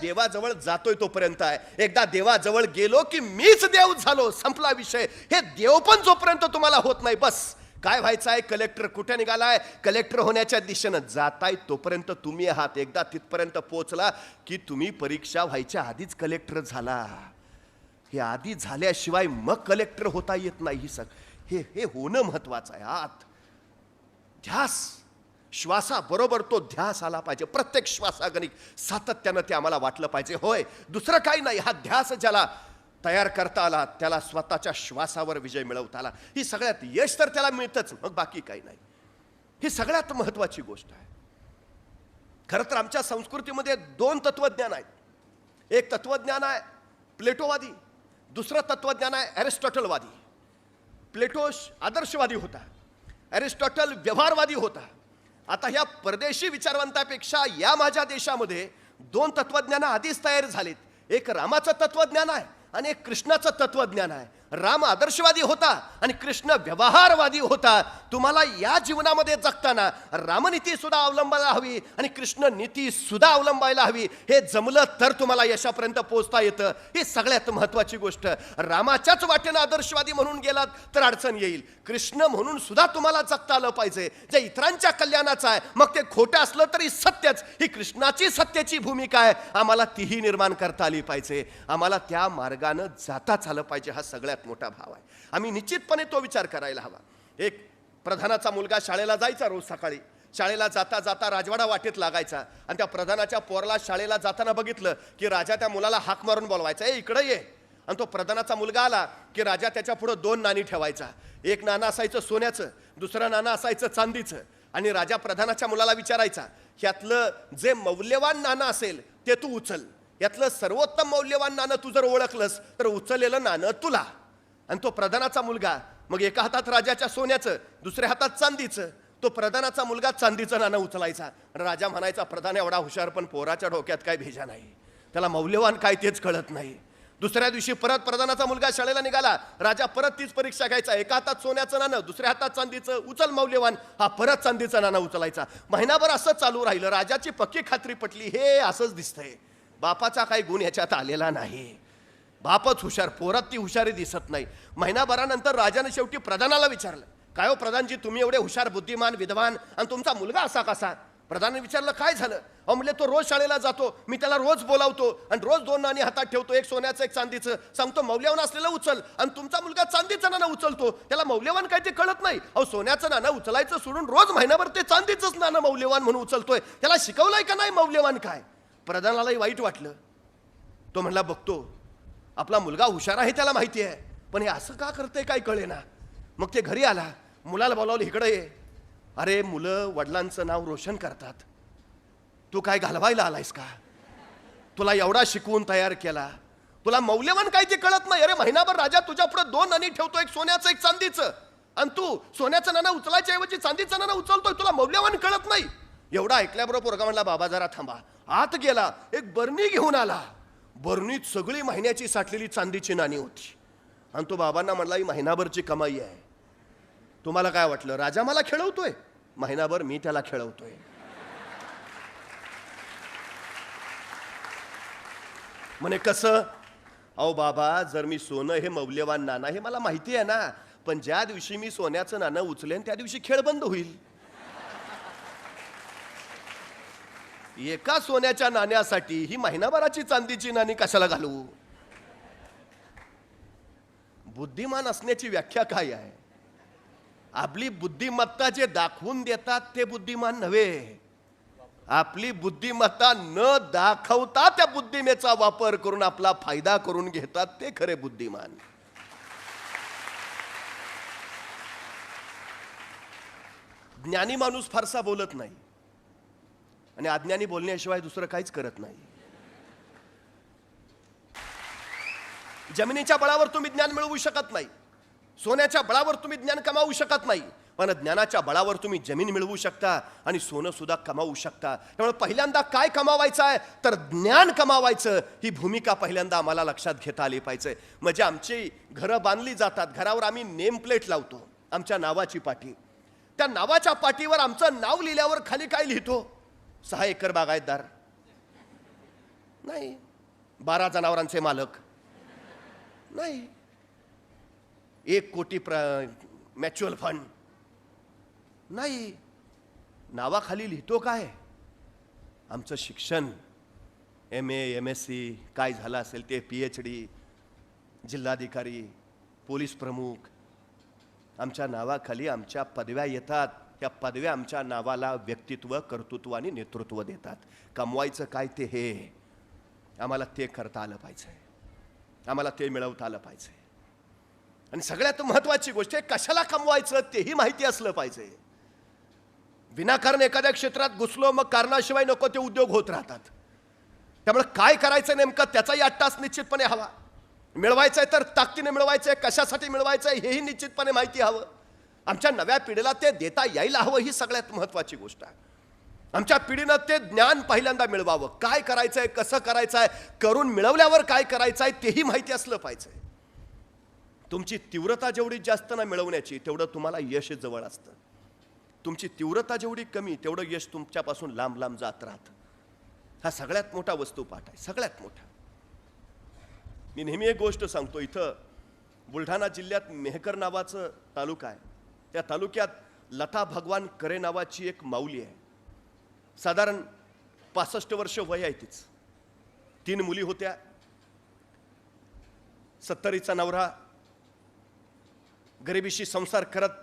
देवाजवळ जातोय तोपर्यंत आहे. एकदा देवाजवळ गेलो की मीच देव झालो, संपला विषय. हे देव पण जोपर्यंत तुम्हाला होत नाही, बस काय व्हायचं आहे, कलेक्टर कुठे निघालाय, कलेक्टर होण्याच्या दिशेनं जाताय तोपर्यंत तुम्ही आहात. एकदा तिथपर्यंत पोहोचला की तुम्ही परीक्षा व्हायच्या आधीच कलेक्टर झाला. हे आधी झाल्याशिवाय मग कलेक्टर होता येत नाही. हे होणं महत्वाचं आहे. आत ध्यास, श्वासाबरोबर तो ध्यास आला पाहिजे. प्रत्येक श्वासागणिक सातत्यानं ते आम्हाला वाटलं पाहिजे. होय, दुसरं काही नाही. हा ध्यास ज्याला तयार करता आला त्याला स्वतःच्या श्वासावर विजय मिळवता आला. ही सगळ्यात यश तर त्याला मिळतच, मग बाकी काही नाही. ही सगळ्यात महत्वाची गोष्ट आहे. खरं तर आमच्या संस्कृतीमध्ये 2 तत्वज्ञान आहेत. एक तत्वज्ञान आहे प्लेटोवादी, दुसरं तत्वज्ञान आहे ॲरिस्टॉटलवादी. प्लेटो आदर्शवादी होता, ॲरिस्टॉटल व्यवहारवादी होता. आता ह्या परदेशी विचारवंतापेक्षा या माझ्या देशामध्ये 2 तत्वज्ञान आधीच तयार झालेत. एक रामाचं तत्वज्ञान आहे आणि एक कृष्णाचं तत्वज्ञान आहे. राम आदर्शवादी होता आणि कृष्ण व्यवहारवादी होता. तुम्हाला या जीवनामध्ये जगताना रामनीती सुद्धा अवलंबायला हवी आणि कृष्ण नीती सुद्धा अवलंबायला हवी. हे जमलं तर तुम्हाला यशापर्यंत पोहोचता येतं. ही सगळ्यात महत्वाची गोष्ट. रामाच्याच वाटेनं आदर्शवादी म्हणून गेलात तर अडचण येईल. कृष्ण म्हणून सुद्धा तुम्हाला जगता आलं पाहिजे, जे इतरांच्या कल्याणाचं आहे. मग ते खोटं असलं तरी सत्यच, ही कृष्णाची सत्याची भूमिका आहे. आम्हाला तीही निर्माण करता आली पाहिजे. आम्हाला त्या मार्गानं जाताच आलं पाहिजे. हा सगळ्यात मोठा भाव आहे. आम्ही निश्चितपणे तो विचार करायला हवा. एक प्रधानाचा मुलगा शाळेला जायचा. रोज सकाळी शाळेला जाता जाता राजवाडा वाटेत लागायचा आणि त्या प्रधानाच्या पोराला शाळेला जाताना बघितलं की राजा त्या मुलाला हाक मारून बोलवायचा, ए इकडे ये. आणि तो प्रधानाचा मुलगा आला की राजा त्याच्या पुढे 2 नाणी ठेवायचा. एक नाणं असायचं सोन्याचं, दुसरं नाणं असायचं चांदीचं. आणि राजा प्रधानाच्या मुलाला विचारायचा, ह्यातलं जे मौल्यवान नाणं असेल ते तू उचल. यातलं सर्वोत्तम मौल्यवान नाणं तू जर ओळखलंस तर उचललेलं नाणं तुला. आणि तो प्रधानाचा मुलगा मग एका हातात राजाच्या सोन्याचं, दुसऱ्या हातात चांदीचं. तो प्रधानाचा मुलगा चांदीचं नाणं उचलायचा. राजा म्हणायचा, प्रधान एवढा हुशार पण पोराच्या डोक्यात काय भेजा नाही, त्याला मौल्यवान काय तेच कळत नाही. दुसऱ्या दिवशी परत प्रधानाचा मुलगा शाळेला निघाला. राजा परत तीच परीक्षा घ्यायचा. एका हातात सोन्याचं नाणं, दुसऱ्या हातात चांदीचं, उचल मौल्यवान. हा परत चांदीचं नाणं उचलायचा. महिनाभर असं चालू राहिलं. राजाची पक्की खात्री पटली, हे असंच दिसतंय, बापाचा काही गुण ह्याच्यात आलेला नाही, बापच हुशार, पोरात ती हुशारी दिसत नाही. महिनाभरानंतर राजाने शेवटी प्रधानाला विचारलं, काय हो प्रधानजी, तुम्ही एवढे हुशार, बुद्धिमान, विद्वान, आणि तुमचा मुलगा असा कसा? प्रधानाने विचारलं, काय झालं? अहो म्हणले, तो रोज शाळेला जातो, मी त्याला रोज बोलावतो आणि रोज 2 नाणी हातात ठेवतो, एक सोन्याचं एक चांदीचं, सांगतो मौल्यवान असलेलं उचल. आणि तुमचा मुलगा चांदीचं नाणं उचलतो, त्याला मौल्यवान काय ते कळत नाही. अहो सोन्याचं नाणं उचलायचं सोडून रोज महिनाभर ते चांदीचंच नाणं मौल्यवान म्हणून उचलतोय. त्याला शिकवलंय का नाही मौल्यवान काय? प्रधानालाही वाईट वाटलं. तो म्हणला, बघतो, आपला मुलगा हुशार आहे त्याला माहिती आहे, पण हे असं का करतंय काय कळेना. मग ते घरी आला, मुलाला बोलावलं, इकडे ये. अरे मुलं वडिलांचं नाव रोशन करतात, तू काय घालवायला आलायस का? तुला एवढा शिकवून तयार केला, तुला मौल्यवान काय ते कळत नाही. अरे महिनाभर राजा तुझ्या पुढे 2 नाणी ठेवतो, एक सोन्याचं एक चांदीचं, आणि तू सोन्याचं नाणं उचलायच्या ऐवजी चांदीचं नाणं उचलतोय, तुला मौल्यवान कळत नाही. एवढा ऐकल्याबरोबर पोरगा म्हणला, बाबा जरा थांबा. आत गेला, एक बरणी घेऊन आला. बरणीत सगळी महिन्याची साठलेली चांदीची नाणी होती. आणि तो बाबांना म्हणला, ही महिनाभरची कमाई आहे. तुम्हाला काय वाटलं, राजा मला खेळवतोय? महिनाभर मी त्याला खेळवतोय. म्हणे कसं? अहो बाबा, जर मी सोनं हे मौल्यवान नाणं हे मला माहिती आहे ना, पण ज्या दिवशी मी सोन्याचं नाणं उचलेन त्या दिवशी खेळ बंद होईल. एका सोन्याच्या नाण्यासाठी ही महिनाभराची चांदीची नाणी कशाला घालू? बुद्धिमान असण्याची व्याख्या काय आहे? आपली बुद्धिमत्ता जे दाखवून देतात ते बुद्धिमान नव्हे. आपली बुद्धिमत्ता न दाखवता त्या बुद्धिमेचा वापर करून आपला फायदा करून घेतात ते खरे बुद्धिमान. ज्ञानी माणूस फारसा बोलत नाही आणि अज्ञानी बोलण्याशिवाय दुसरं काहीच करत नाही. जमिनीच्या बळावर तुम्ही ज्ञान मिळवू शकत नाही, सोन्याच्या बळावर तुम्ही ज्ञान कमावू शकत नाही, पण ज्ञानाच्या बळावर तुम्ही जमीन मिळवू शकता आणि सोनं सुद्धा कमावू शकता. त्यामुळे पहिल्यांदा काय कमावायचं आहे तर ज्ञान कमावायचं. ही भूमिका पहिल्यांदा आम्हाला लक्षात घेता आली पाहिजे. म्हणजे आमची घरं बांधली जातात, घरावर आम्ही नेम प्लेट लावतो, आमच्या नावाची पाटी. त्या नावाच्या पाटीवर आमचं नाव लिहिल्यावर खाली काय लिहितो? 6 एकर बागायतदार. नाही. 12 जनावरांचे मालक नाही. 1 कोटी म्युच्युअल फंड नाही. नावाखाली लिहितो काय? आमचं शिक्षण MA MSc काय झालं असेल ते, PhD, जिल्हाधिकारी, पोलीस प्रमुख. आमच्या नावाखाली आमच्या पदव्या येतात. त्या पदव्या आमच्या नावाला व्यक्तित्व, कर्तृत्व आणि नेतृत्व देतात. कमवायचं काय ते हे आम्हाला ते करता आलं पाहिजे, आम्हाला ते मिळवता आलं पाहिजे. आणि सगळ्यात महत्त्वाची गोष्ट आहे, कशाला कमवायचं तेही माहिती असलं पाहिजे. विनाकारण एखाद्या क्षेत्रात घुसलो, मग कारणाशिवाय नको ते उद्योग होत राहतात. त्यामुळे काय करायचं नेमकं त्याचाही अट्टास निश्चितपणे हवा. मिळवायचं आहे तर ताकदीने मिळवायचं आहे, कशासाठी मिळवायचं आहे हेही निश्चितपणे माहिती हवं. आमच्या नव्या पिढीला ते देता यायला हवं, ही सगळ्यात महत्त्वाची गोष्ट आहे. आमच्या पिढीनं ते ज्ञान पहिल्यांदा मिळवावं. काय करायचं आहे, कसं करायचं आहे, करून मिळवल्यावर काय करायचं आहे तेही माहिती असलं पाहिजे. तुमची तीव्रता जेवढी जास्त ना मिळवण्याची, तेवढं तुम्हाला यश जवळ असतं. तुमची तीव्रता जेवढी कमी, तेवढं यश तुमच्यापासून लांब लांब जात राहतं. हा सगळ्यात मोठा वस्तुपाठ आहे, सगळ्यात मोठा. मी नेहमी एक गोष्ट सांगतो. इथं बुलढाणा जिल्ह्यात मेहकर नावाचं तालुका आहे. त्या तालुक्यात लता भगवान करे नावाची एक माऊली आहे. साधारण 65 वर्ष वय आहे तिचं. 3 मुली होत्या. 70चा नवरा. गरिबीशी संसार करत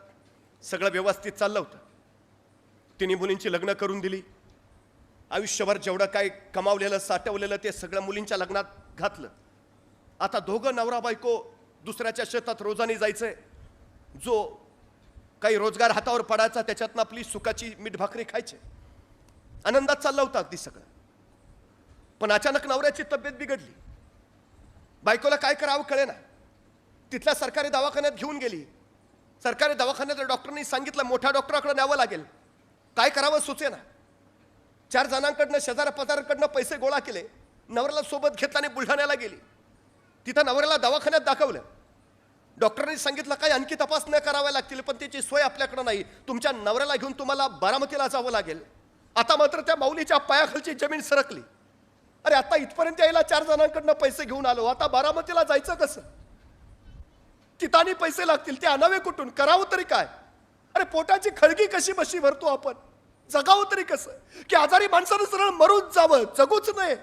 सगळं व्यवस्थित चाललं होतं. 3 मुलींची लग्न करून दिली. आयुष्यभर जेवढं काय कमावलेलं, साठवलेलं ते सगळं मुलींच्या लग्नात घातलं. आता दोघं नवरा बायको दुसऱ्याच्या शेतात रोजानी जायचंय. जो काही रोजगार हातावर पडायचा त्याच्यातनं आपली सुखाची मीठ भाकरी खायची. आनंदात चाललं होतं अगदी सगळं. पण अचानक नवऱ्याची तब्येत बिघडली. बायकोला काय करावं कळेना. तिथल्या सरकारी दवाखान्यात घेऊन गेली. सरकारी दवाखान्यात डॉक्टरनी सांगितलं मोठ्या डॉक्टराकडे न्यावं लागेल. काय करावं सुचेना. 4 जणांकडनं, शेजाऱ्या पाजाऱ्यांकडनं पैसे गोळा केले. नवऱ्याला सोबत घेतला आणि बुलढाण्याला गेली. तिथं नवऱ्याला दवाखान्यात दाखवलं. डॉक्टरांनी सांगितलं काय आणखी तपासण्या कराव्या लागतील, पण त्याची सोय आपल्याकडे नाही. तुमच्या नवऱ्याला घेऊन तुम्हाला बारामतीला जावं लागेल. आता मात्र त्या माऊलीच्या पायाखालची जमीन सरकली. अरे आता इथपर्यंत यायला 4 जणांकडनं पैसे घेऊन आलो, आता बारामतीला जायचं कसं? तिथं पैसे लागतील, ते आणावे कुठून? करावं तरी काय? अरे पोटाची खळगी कशी बशी भरतो आपण? जगावं तरी कसं? की आजारी माणसानं सरळ मरूच जावं, जगूच नये.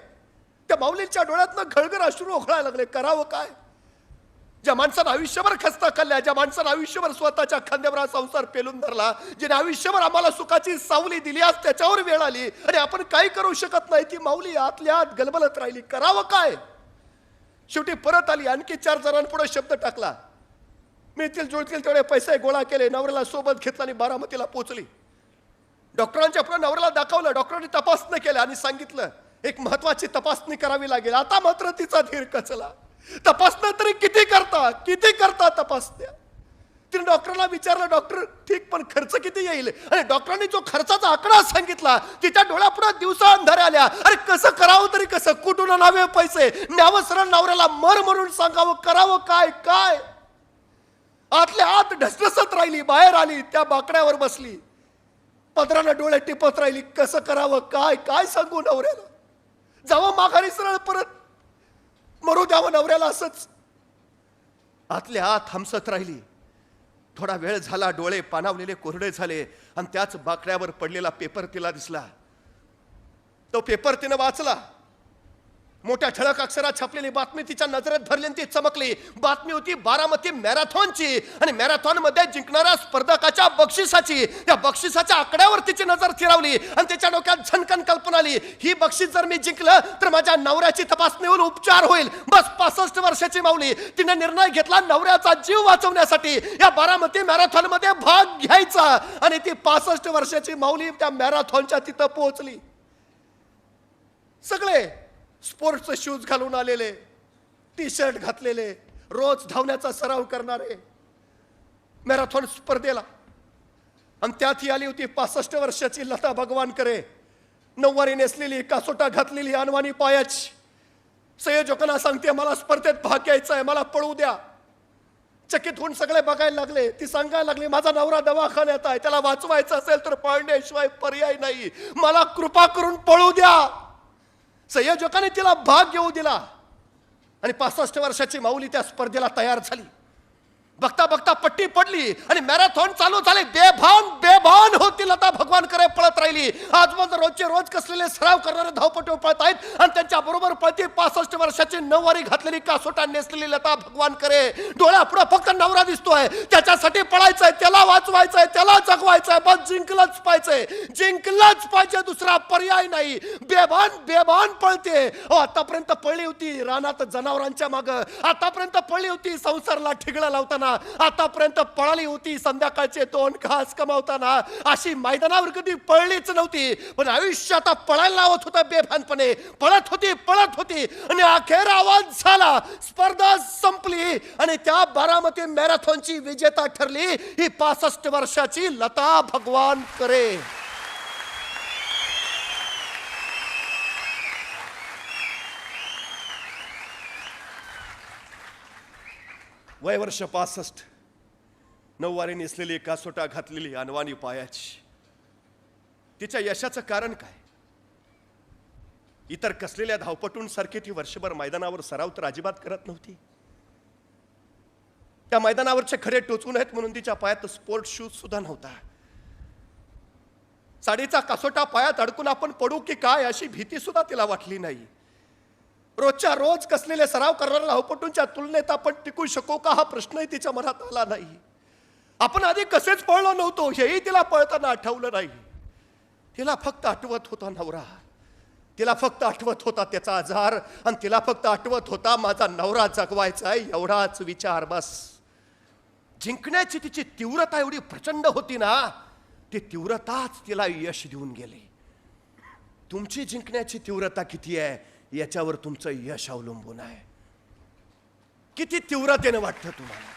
त्या माऊलींच्या डोळ्यातनं घळघळ अश्रू ओघळायला लागले. करावं काय? ज्या माणसानं आयुष्यभर खस्ता खाल्ल्या, ज्या माणसानं आयुष्यभर स्वतःच्या खांद्यावर हा संसार पेलून धरला, जिने आयुष्यभर आम्हाला सुखाची सावली दिली, आज त्याच्यावर वेळ आली आणि आपण काय करू शकत नाही. ती माऊली आतल्या आत गलबलत राहिली. करावं काय? शेवटी परत आली. आणखी 4 जणांपुढे शब्द टाकला. मिळतील जुळतील तेवढे पैसे गोळा केले. नवऱ्याला सोबत घेतला आणि बारामतीला पोहोचली. डॉक्टरांच्या पुढे नवऱ्याला दाखवलं. डॉक्टरांनी तपासणी केल्या आणि सांगितलं एक महत्वाची तपासणी करावी लागेल. आता मात्र तिचा धीर कचला. तपासण्या तरी किती करता तपासण्या? तिने डॉक्टरला विचारलं, डॉक्टर ठीक पण खर्च किती येईल? आणि डॉक्टरांनी जो खर्चाचा आकडा सांगितला तिच्या डोळ्यापुढे दिवसा अंधारे आल्या. अरे कसं करावं तरी कसं? कुठून आणावे पैसे? न्यावं सरळ नवऱ्याला मर म्हणून सांगावं. करावं काय? काय आतल्या आत ढसढसत राहिली. बाहेर आली, त्या बाकड्यावर बसली, पदरानं डोळे टिपत राहिली. कसं करावं? काय सांगू नवऱ्याला? जावं माघारी सरळ परत मरू द्यावं नवऱ्याला असंच? आतल्या आत हमसत राहिली. थोडा वेळ झाला. डोळे पाणावलेले कोरडे झाले आणि त्याच बाकड्यावर पडलेला पेपर तिला दिसला. तो पेपर तिनं वाचला. मोठ्या ठळक अक्षरात छापलेली बातमी तिच्या नजरेत भरली आणि ती चमकली. बातमी होती बारामती मॅरेथॉनची आणि मॅरेथॉन मध्ये जिंकणाऱ्या स्पर्धकाच्या बक्षिसाची. त्या बक्षिसाच्या आकड्यावर तिची नजर फिरवली आणि तिच्या डोक्यात झणकन कल्पना आली. ही बक्षीस जर मी जिंकलं तर माझ्या नवऱ्याची तपासणी होऊन उपचार होईल. बस 65 वर्षाची माऊली तिने निर्णय घेतला नवऱ्याचा जीव वाचवण्यासाठी या बारामती मॅरेथॉन मध्ये भाग घ्यायचा. आणि ती 65 वर्षाची माऊली त्या मॅरेथॉनच्या तिथं पोहोचली. सगळे स्पोर्ट्सचे शूज घालून आलेले, टी शर्ट घातलेले, रोज धावण्याचा सराव करणारे मॅरेथॉन स्पर्धेला. आणि त्यात ही आली होती 65 वर्षाची लता भगवान करे. नऊवारी नेसलेली, कासोटा घातलेली, अनवाणी पायाची. संयोजकांना सांगते मला स्पर्धेत भाग घ्यायचा आहे, मला पळू द्या. चकित होऊन सगळे बघायला लागले. ती सांगायला लागली माझा नवरा दवाखान्यात आहे, त्याला वाचवायचं असेल तर पळण्याशिवाय पर्याय नाही, मला कृपा करून पळू द्या. संयोजकाने तिला भाग घेऊ दिला आणि 65 वर्षाची माऊली त्या स्पर्धेला तयार झाली. बघता बघता पट्टी पडली आणि मॅरेथॉन चालू झाले. बेभान होती लता भगवानकडे पळत राहिली. आजवर रोजचे रोज कसलेले सराव करणारे धावपटू पळत आहेत आणि त्यांच्या बरोबर पळते 65 वर्षाची नऊवारी घातलेली कासोटा नेसलेली लता भगवानकडे. डोळ्यापुढे फक्त नवरा दिसतोय, त्याच्यासाठी पळायचंय, त्याला वाचवायचंय, त्याला जगवायचंय, बस जिंकलंच पाहिजे, दुसरा पर्याय नाही. बेभान पळते. आतापर्यंत पळली होती रानात जनावरांच्या माग, आतापर्यंत पळली होती संसारला ठिगळा लावताना, आतापर्यंत पळाली होती संध्याकाळचे 2 घास कमावताना. अशी मैदानावर कधी पळलीच नव्हती, पण आयुष्य आता पळायला लावत होता बेभानपणे. पळत होती आणि अखेर आवाज झाला. स्पर्धा संपली आणि त्या बारामती मॅरेथॉनची विजेता ठरली ही 65 वर्षाची लता भगवानकरे. वय वर्ष 65, नऊवारी नेसलेली, कासोटा घातलेली, अनवाणी पायाची. तिच्या यशाचं कारण काय? इतर कसलेल्या धावपटूंसारखी ती वर्षभर मैदानावर सराव तर अजिबात करत नव्हती. त्या मैदानावरचे खडे टोचून आहेत म्हणून तिच्या पायात स्पोर्ट शूज सुद्धा नव्हता. साडीचा कासोटा पायात अडकून आपण पडू की काय अशी भीती सुद्धा तिला वाटली नाही. रोजच्या रोज कसलेले सराव करणाऱ्या धावपटूंच्या तुलनेत आपण टिकू शकू का हा प्रश्नही तिच्या मनात आला नाही. आपण आधी कसेच पळलो नव्हतो हेही तिला पळताना आठवलं नाही. तिला फक्त आठवत होता नवरा, तिला फक्त आठवत होता त्याचा आजार, आणि तिला फक्त आठवत होता माझा नवरा जगवायचा आहे एवढाच विचार बस. जिंकण्याची तिची तीव्रता एवढी प्रचंड होती ना, ती तीव्रताच तिला यश देऊन गेली. तुमची जिंकण्याची तीव्रता किती आहे याच्यावर तुमचं यश अवलंबून आहे. किती तीव्रतेने वाटतं तुम्हाला.